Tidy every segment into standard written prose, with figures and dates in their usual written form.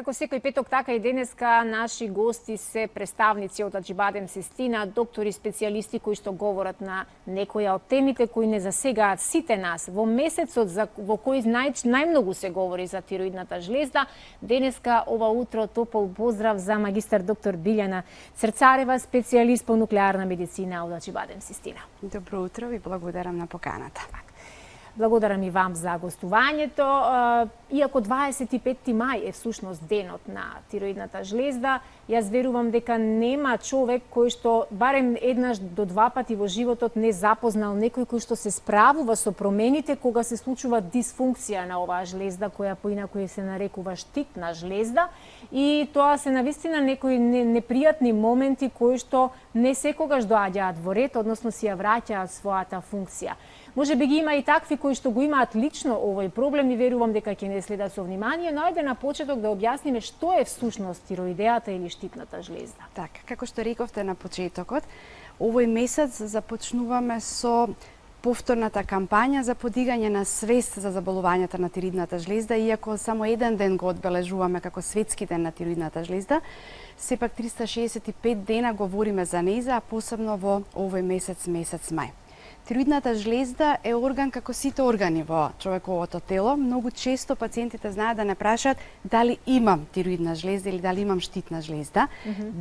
Како секој петок, така и денеска наши гости се представници од Аџибадем Систина, доктори специјалисти кои што говорат на некоја од темите кои не засегаат сите нас. Во месецот во кој најмногу се говори за тироидната жлезда, денеска ова утро топол поздрав за магистар доктор Билјана Црцарева, специјалист по нуклеарна медицина од Аџибадем Систина. Добро утро, ви благодарам на поканата. Благодарам и вам за гостувањето. Иако 25 мај е всушност денот на тироидната жлезда, јас верувам дека нема човек кој што барем еднаш до два пати во животот не запознал некој кој што се справува со промените кога се случува дисфункција на оваа жлезда, која поинаку се нарекува штитна жлезда, и тоа се навистина некои непријатни моменти кои што не секогаш доаѓаат во ред, односно си ја враќаат својата функција. Може би ги има и такви кои што го имаат лично овој проблем и верувам дека ќе не следат со внимание, но ајде на почеток да објасниме што е всушност тироидеата или штитната жлезда. Така, како што рековте на почетокот, овој месец започнуваме со повторната кампања за подигање на свест за заболувањата на тироидната жлезда, иако само еден ден го одбележуваме како светски ден на тироидната жлезда, сепак 365 дена говориме за нејза, а посебно во овој месец мај. Тироидната жлезда е орган како сите органи во човековото тело. Многу често пациентите знаат да не прашаат дали имам тироидна жлезда или дали имам штитна жлезда.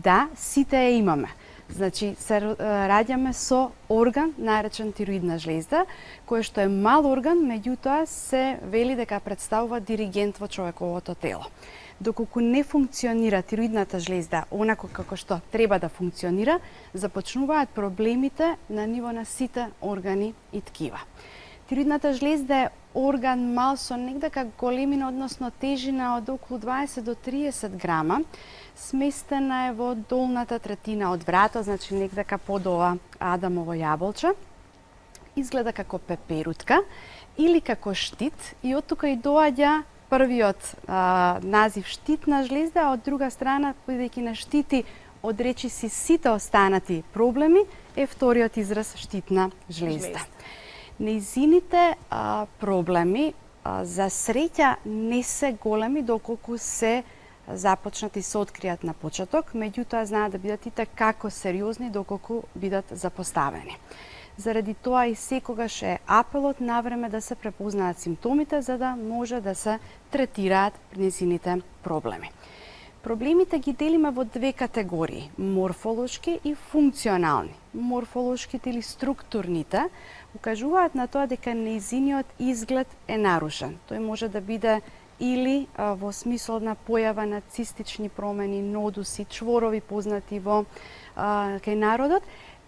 Да, сите ја имаме. Значи, се раѓаме со орган наречен тироидна жлезда, кој што е мал орган, меѓутоа се вели дека представува диригент во човековото тело. Доколку не функционира тироидната жлезда онако како што треба да функционира, започнуваат проблемите на ниво на сите органи и ткива. Тироидната жлезда е орган мал со негдека големина, односно тежина од околу 20 до 30 грама. Сместена е во долната третина од врато, значи негдека под ова Адамово јаболче. Изгледа како пеперутка или како штит и од тука и доаѓа првиот назив штитна жлезда, а од друга страна, бидејќи не штити од речиси сите останати проблеми, е вториот израз штитна жлезда. Нејзините проблеми за среќа не се големи доколку се започнати и се откријат на почеток, меѓутоа знаат да бидат и како сериозни доколку бидат запоставени. Заради тоа и секогаш е апелот на време да се препознаат симптомите за да може да се третираат нејзините проблеми. Проблемите ги делиме во две категории – морфолошки и функционални. Морфолошките или структурните укажуваат на тоа дека нејзиниот изглед е нарушен. Тој може да биде или во смисол на појава на цистични промени, нодуси, чворови познати во кај народот,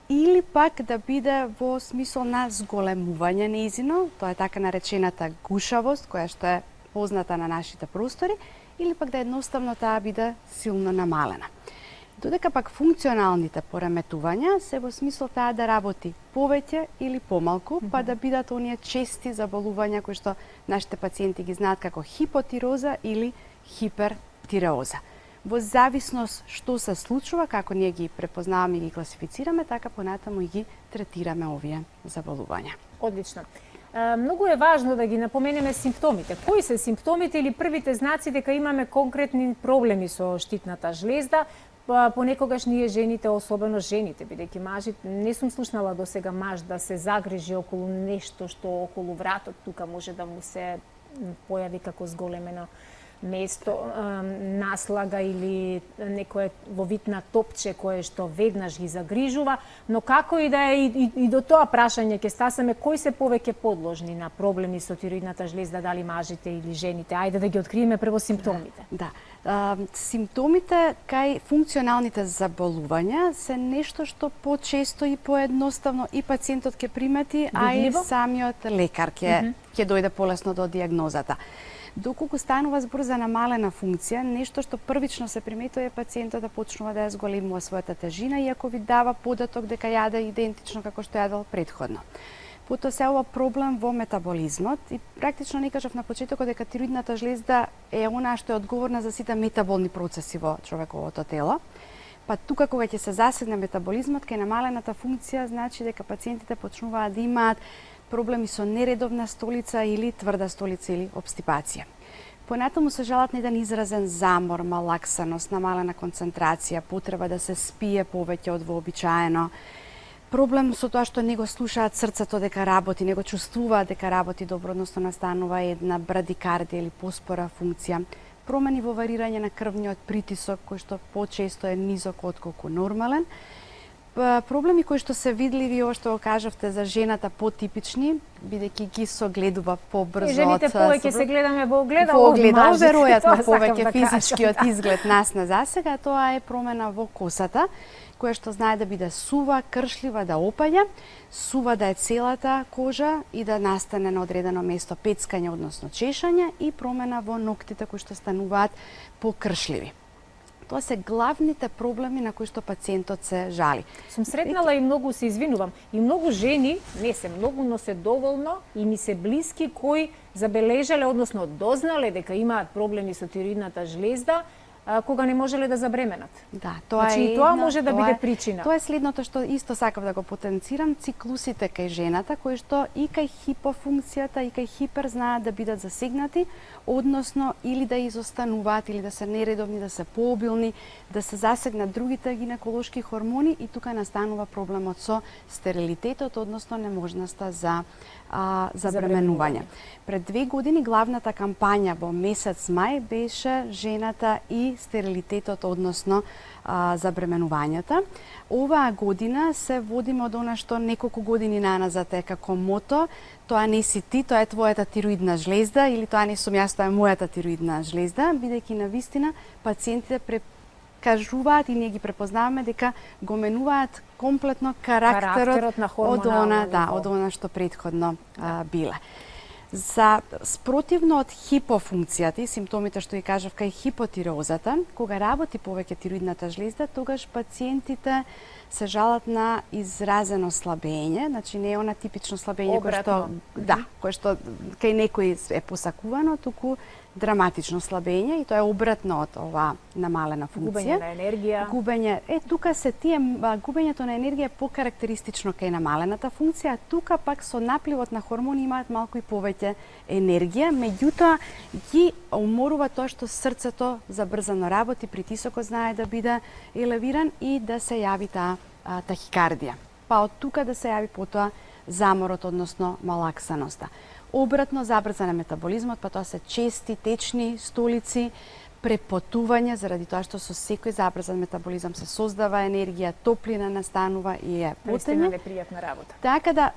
или пак да биде во смисол на зголемување нејзино, тоа е така наречената гушавост, која што е позната на нашите простори, или пак да едноставно таа биде силно намалена. Додека пак функционалните пореметувања се во смисол таа да работи повеќе или помалку, па да бидат оние чести заболувања кои што нашите пациенти ги знаат како хипотироза или хипертиреоза. Во зависност што се случува, како ние ги препознаваме и ги класифицираме, така понатаму и ги третираме овие заболувања. Одлично. Многу е важно да ги напоменеме симптомите. Кои се симптомите или првите знаци дека имаме конкретни проблеми со штитната жлезда? Понекогаш ние жените, особено жените, бидејќи мажите, не сум слушнала до сега маж да се загрижи околу нешто што околу вратот тука може да му се појави како зголемено место, наслага или некое во вид на топче кое што веднаш ги загрижува, но како и да е и до тоа прашање ќе стасаме кои се повеќе подложни на проблеми со тироидната жлезда, дали мажите или жените. Ајде да ги откриеме прво симптомите. Да. Симптомите кај функционалните заболувања се нешто што почесто и поедноставно и пациентот ќе примети, а и самиот лекар ќе дојде полесно до дијагнозата. Доколку станува збор за намалена функција, нешто што првично се приметува е пациентот да почнува да ја зголемува својата тежина, иако ви дава податок дека јаде идентично како што јадел претходно. Потоа се ова проблем во метаболизмот и практично не кажав на почетокот дека тироидната жлезда е она што е одговорна за сите метаболни процеси во човековото тело. Па тука кога ќе се засегне метаболизмот, кај намалената функција, значи дека пациентите почнуваат да имаат проблеми со нередовна столица или тврда столица или обстипација. Понатаму се жалат на еден изразен замор, малаксаност, намалена концентрација, потреба да се спие повеќе од вообичаено. Проблем со тоа што не го слушаат срцето дека работи, не го чувствуваат дека работи добро, односно настанува една брадикардија или поспора функција. Промени во варирање на крвниот притисок, кој што почесто е низок отколку нормален. Проблеми кои што се видливи, ова што го кажавте за жената потипични, бидејќи ги согледува побрзо. Жените повеќе се гледаме во огледало од мажите. Веројатно повеќе физичкиот изглед нас на засега, тоа е промена во косата, која што знае да биде сува, кршлива, да опаѓа, сува да е целата кожа и да настане на одредено место пецкање, односно чешање, и промена во ноктите кои што стануваат покршливи. Тоа се главните проблеми на кои што пациентот се жали. Сум сретнала и многу, се извинувам, и многу жени, не се многу, но се доволно и ми се блиски, кои забележале, односно дознале дека имаат проблеми со тироидната жлезда, кога не можеле да забременат. Да, тоа значи, е тоа може да биде причина. Тоа е следното што исто сакав да го потенцирам, циклусите кај жената, кои што и кај хипофункцијата и кај хипер знаат да бидат засегнати, односно или да изостануваат, или да се нередовни, да се пообилни, да се засегнат другите гинеколошки хормони, и тука настанува проблемот со стерилитетот, односно неможноста за забременување. Пред 2 години главната кампања во месец мај беше жената и стерилитетот, односно забременувањата. Оваа година се водиме од она што неколку години наназад е како мото: тоа не си ти, тоа е твојата тироидна жлезда, или тоа не сум јас, тоа е мојата тироидна жлезда, бидејќи навистина пациентите кажуваат и ние ги препознаваме дека го менуваат комплетно карактерот на од она што претходно биле. За спротивно од хипофункцијата и симптомите што ги кажав кај хипотиреозата, кога работи повеќе тироидната жлезда, тогаш пациентите се жалат на изразено слабење, значи не е она типично слабење кое што кај некој е посакувано, туку драматично слабење, и тоа е обратно од ова намалена функција. Губење на енергија. Тука се тие губењето на енергија е покарактеристично кај намалената функција, тука пак со напливот на хормони имаат малку и повеќе енергија, меѓутоа ги уморува тоа што срцето забрзано работи, притисокот знае да биде елевиран и да се јави таа тахикардија. Па од тука да се јави потоа заморот, односно малаксаноста. Обратно, забрзан е метаболизмот, па тоа се чести течни столици, препотување, заради тоа што со секој забрзан метаболизам се создава енергија, топлина настанува и е потење. Непријатна работа. Така да,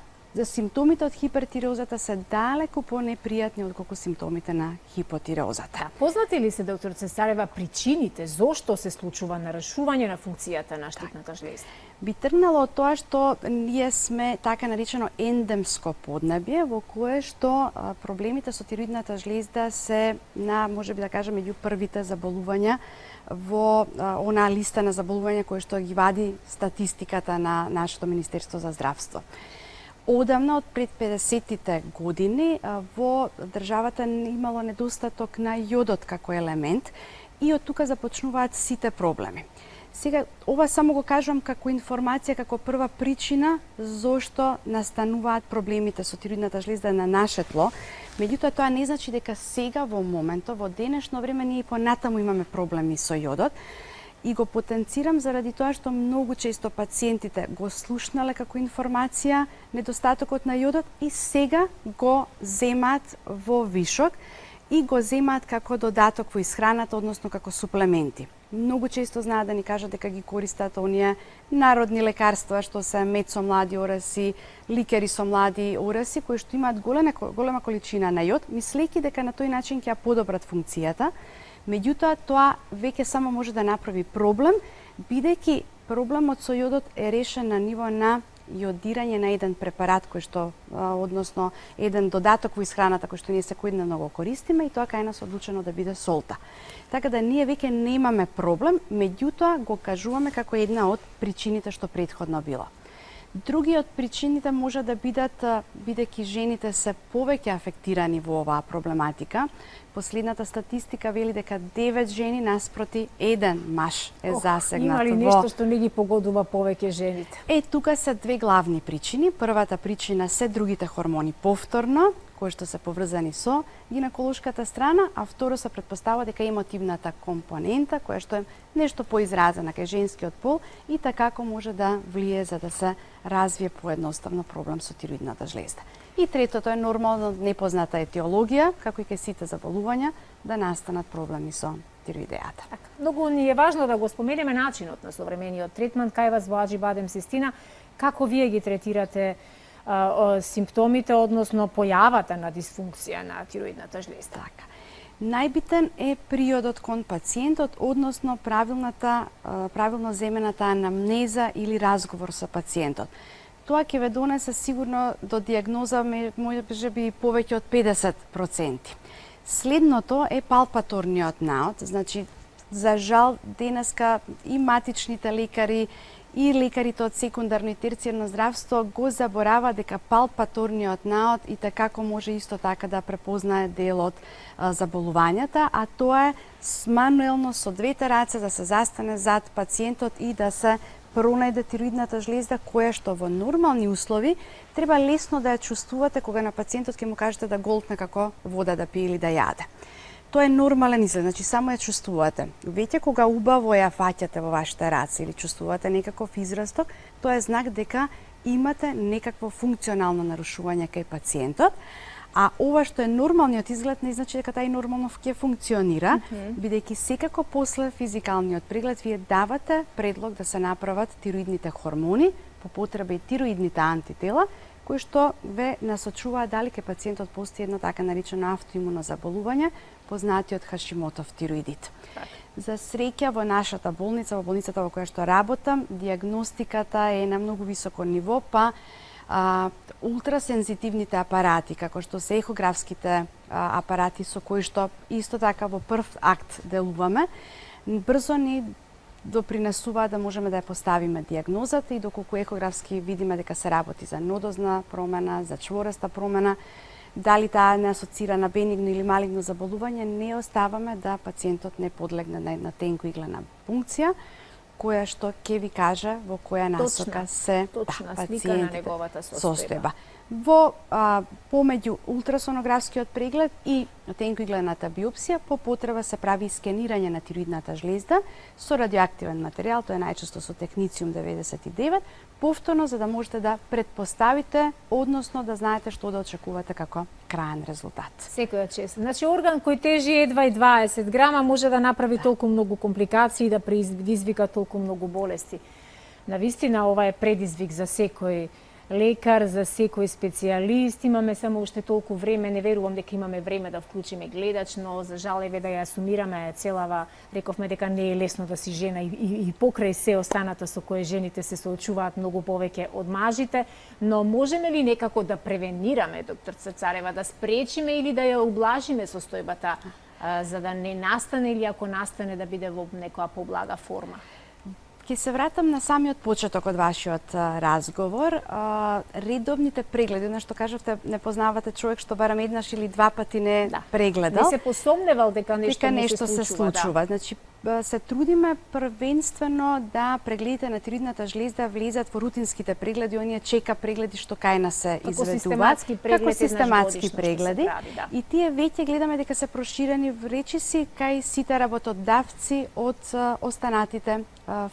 симптомите од хипертиреозата се далеку понепријатни отколку симптомите на хипотиреозата. Познати ли се, доктор Цесарева, причините зошто се случува нарушување на функцијата на штитната жлезда? Би тргнало од тоа што ние сме така наречено ендемско поднебје, во кое што проблемите со тироидната жлезда се на, може би да кажем, меѓу првите заболувања во она листа на заболувања кои што ги вади статистиката на нашето Министерство за здравство. Одамна, од пред 50-тите години, во државата имало недостаток на јодот како елемент и од тука започнуваат сите проблеми. Сега, ова само го кажувам како информација, како прва причина зошто настануваат проблемите со тироидната жлезда на наше тло. Меѓутоа, тоа не значи дека сега во моментот, во денешно време, ние и понатаму имаме проблеми со јодот. И го потенцирам заради тоа што многу често пациентите го слушнале како информација недостатокот на јодот и сега го земаат во вишок и го земаат како додаток во исхраната, односно како суплементи. Многу често знаат да ни кажат дека ги користат оние народни лекарства што се мед со млади ораси, ликери со млади ораси, кои што имаат голема количина на јод, мислејќи дека на тој начин ќе ја подобрат функцијата. Меѓутоа, тоа веќе само може да направи проблем, бидејќи проблемот со јодот е решен на ниво на јодирање на еден препарат кој што, односно еден додаток во исхраната кој што ние секојдневно го користиме, и тоа кај нас одлучено да биде солта. Така да ние веќе немаме проблем, меѓутоа го кажуваме како една од причините што претходно било. Други од причините може да бидат, бидејќи жените се повеќе афектирани во оваа проблематика. Последната статистика вели дека 9 жени наспроти 1 маж е засегнат. Има ли нешто што не ги погодува повеќе жените? Тука се две главни причини. Првата причина се другите хормони повторно, кои што се поврзани со гинеколошката страна, а второ се претпоставува дека емотивната компонента, која што е нешто поизразена кај женскиот пол и така може да влие за да се развие поедноставно проблем со тироидната жлезда. И третото е нормално непозната етиологија, како и кај сите заболувања, да настанат проблеми со тироидеата. Многу ни е важно да го споменеме начинот на современиот третман кај вас во Аџи-Бадем Систина. Како вие ги третирате симптомите, односно појавата на дисфункција на тироидната жлезда? Така. Најбитен е периодот кон пациентот, односно правилно земената анамнеза или разговор со пациентот. Тоа ќе ве донесе сигурно до дијагноза можеби повеќе од 50%. Следното е палпаторниот наод, значи за жал денеска и матичните лекари и лекарите од секундарно и терцијарно здравство го заборава дека палпаторниот наод и како може исто така да препознае дел од заболувањата, а тоа е мануелно со двете раце да се застане зад пациентот и да се пронајде тироидната жлезда, која што во нормални услови треба лесно да ја чувствувате кога на пациентот ќе му кажете да голтне како вода да пие или да јаде. Тоа е нормален изглед, значи само ја чувствувате. Веќе кога убаво ја фаќате во вашите раце или чувствувате некаков израсток, тоа е знак дека имате некакво функционално нарушување кај пациентот. А ова што е нормалниот изглед не значи дека тај нормално ќе функционира, бидејќи секако после физикалниот преглед вие давате предлог да се направат тироидните хормони, по потреба и тироидните антитела, кои што ве насочуваат дали ке пациентот постои едно така наречено автоимуно заболување, познатиот Хашимотов тироидит. За среќа во нашата болница, во болницата во која што работам, дијагностиката е на многу високо ниво, па ултрасензитивните апарати, како што се ехографските апарати со кои што исто така во прв акт делуваме, брзо ни допринесуваат да можеме да ја поставиме дијагнозата и доколку ехографски видиме дека се работи за нодозна промена, за чвореста промена, дали таа не асоцира на бенигно или малигно заболување, не оставаме да пациентот не подлегне на една тенкоиглена пункција, која што ќе ви каже во која насока се пациентите состојба. Во помеѓу ултрасонографскиот преглед и тенкоиглената биопсија, по потреба се прави скенирање на тироидната жлезда со радиоактивен материјал, тоа е најчесто со технициум 99, повторно за да можете да претпоставите, односно да знаете што да очекувате како краен резултат. Секоја чест. Значи орган кој тежи едва и 20 грама може да направи толку многу компликации и да предизвика толку многу болести. Навистина ова е предизвик за секој лекар, за секој специјалист. Имаме само уште толку време, не верувам дека имаме време да вклучиме гледач, но за жал еве да ја сумираме целава, рековме дека не е лесно да си жена и покрај се останата со кое жените се соочуваат многу повеќе од мажите, но можеме ли некако да превенираме, доктор Црцарева, да спречиме или да ја ублажиме состојбата за да не настане или ако настане да биде во некоја поблага форма? Ќе се вратам на самиот почеток од вашиот разговор. Редовните прегледи, што кажавте, не познавате човек што барем еднаш или два пати не прегледал. Не се посомневал дека нешто се случува. Значи, се трудиме првенствено да прегледите на тироидната жлезда влезат во рутинските прегледи, оние чека прегледи што кај нас се изведуваат. Како систематски прегледи. И тие веќе гледаме дека се проширени речиси кај сите работодавци од останатите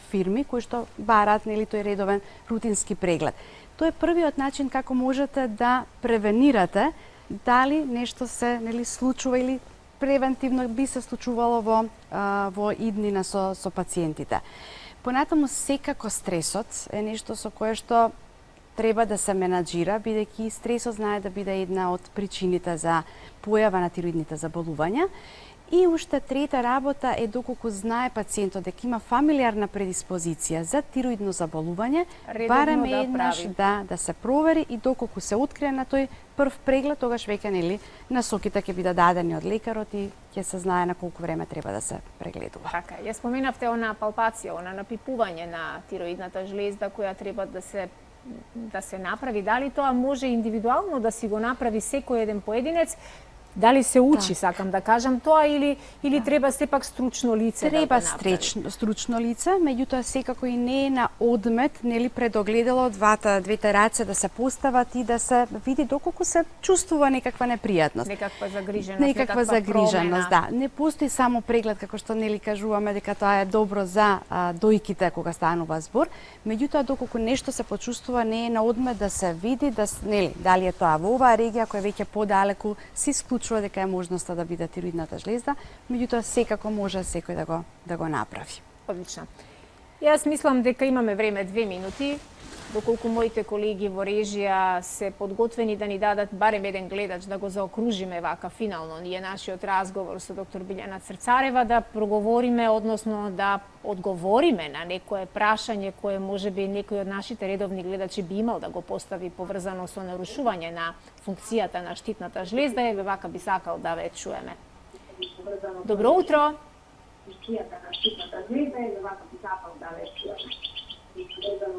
фирми кои што бараат тој редовен рутински преглед. Тоа е првиот начин како можете да превенирате дали нешто се случува или превентивно би се случувало во иднина со пациентите. Понатаму секако стресот е нешто со кое што треба да се менаџира, бидејќи стресот знае да биде една од причините за појава на тироидните заболувања. И уште трета работа е доколку знае пациентот дека има фамилиарна предиспозиција за тироидно заболување, барем еднаш да се провери и доколку се открие на тој прв преглед, тогаш веќе насоките ќе бидат дадени од лекарот и ќе се знае на колку време треба да се прегледува. Така, ја споменавте она палпација, она напипување на тироидната жлезда која треба да се направи. Дали тоа може индивидуално да си го направи секој еден поединец? Дали се учи, сакам да кажам тоа, или треба сепак стручно лице Треба да го направи? стручно лице, меѓутоа секако и не е на одмет, нели пред огледало двете раце да се постават и да се види доколку се чувствува некаква непријатност. Некаква загриженост, Некаква загриженост, промена. да. Не постои само преглед како што нели кажуваме дека тоа е добро за дојките кога станува збор, меѓутоа доколку нешто се почувствува не е на одмет да се види, да нели дали е тоа во оваа регија која веќе подалеку се исклучува дека е можноста да биде тироидната жлезда, меѓутоа секако може секој да го направи. Одлично. Јас мислам дека имаме време 2 минути, доколку моите колеги во режија се подготвени да ни дадат барем еден гледач, да го заокружиме вака финално ние нашиот разговор со доктор Билјана Црцарева, да проговориме, односно да одговориме на некое прашање кое можеби некој од нашите редовни гледачи би имал да го постави поврзано со нарушување на функцијата на штитната жлезда, еве вака би сакал да ве чуеме. Добро утро.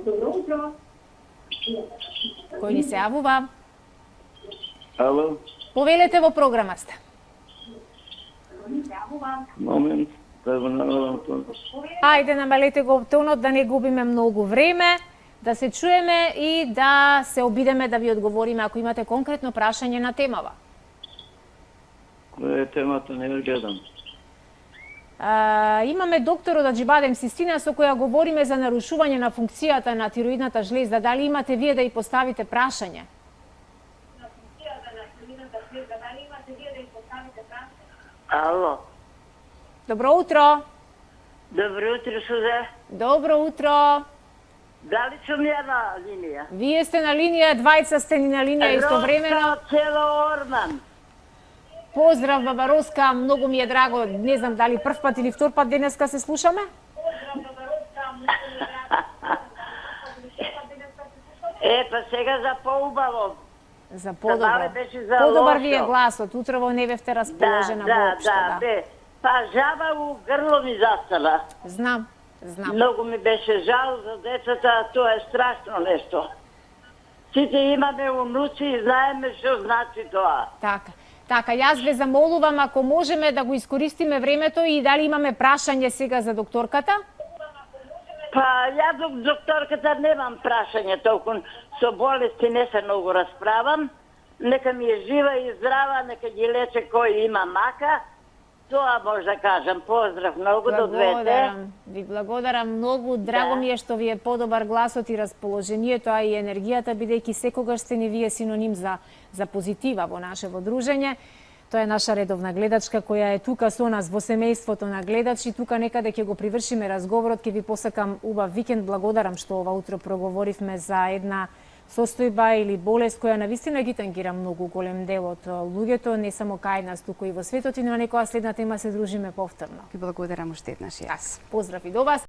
Добро утро. Кој ни се јавува? Ало, Повелете, во програма сте. момент, да го навалам тоа. Ајде, намалете го тонот да не губиме многу време, да се чуеме и да се обидеме да ви одговориме ако имате конкретно прашање на темава. Која е темата, не ја гледам. Имаме докторот Аџибадем Систина со која говориме за нарушување на функцијата на тироидната жлезда. Дали имате вие да ја поставите прашање? Ало, Добро утро. добро утро, Сузе. Добро утро. Дали сум ја на линија? Вие сте на линија, двајца сте ни на линија истовремено. Роска од село Орман. Поздрав, баба Роска, многу ми е драго. Не знам дали прв пат или втор пат денеска се слушаме. Па сега за поубаво. За подобро. мале беше за Подобар лошо. ви е гласот. Утрово не бевте расположена воопшто, да. бе. Па жаба у грло ми застала. Знам. Многу ми беше жал за децата, тоа е страшно нешто. Сите имаме унуци и знаеме што значи тоа. Така, јас ве замолувам ако можеме да го искористиме времето и дали имаме прашање сега за докторката? Па ја до докторката немам прашање толку, со болести не се многу расправам. Нека ми е жива и здрава, нека ги лече кој има мака. Тоа може да кажам. Поздрав многу до двете. Ви благодарам многу. Драго ми е што ви е подобар гласот и расположението, а и енергијата, бидејќи секогаш сте ни вие синоним за позитива во нашето дружење. Тоа е наша редовна гледачка која е тука со нас во семејството на гледачи. Тука некаде ќе го привршиме разговорот, ќе ви посакам убав викенд. Благодарам што ова утро проговоривме за една состојба или болест која навистина ги тангира многу голем дел од луѓето, не само кај нас, туку и во светот, и на некоја следна тема се дружиме повторно. Ви благодарам уште еднаш јас. Поздрав и до вас.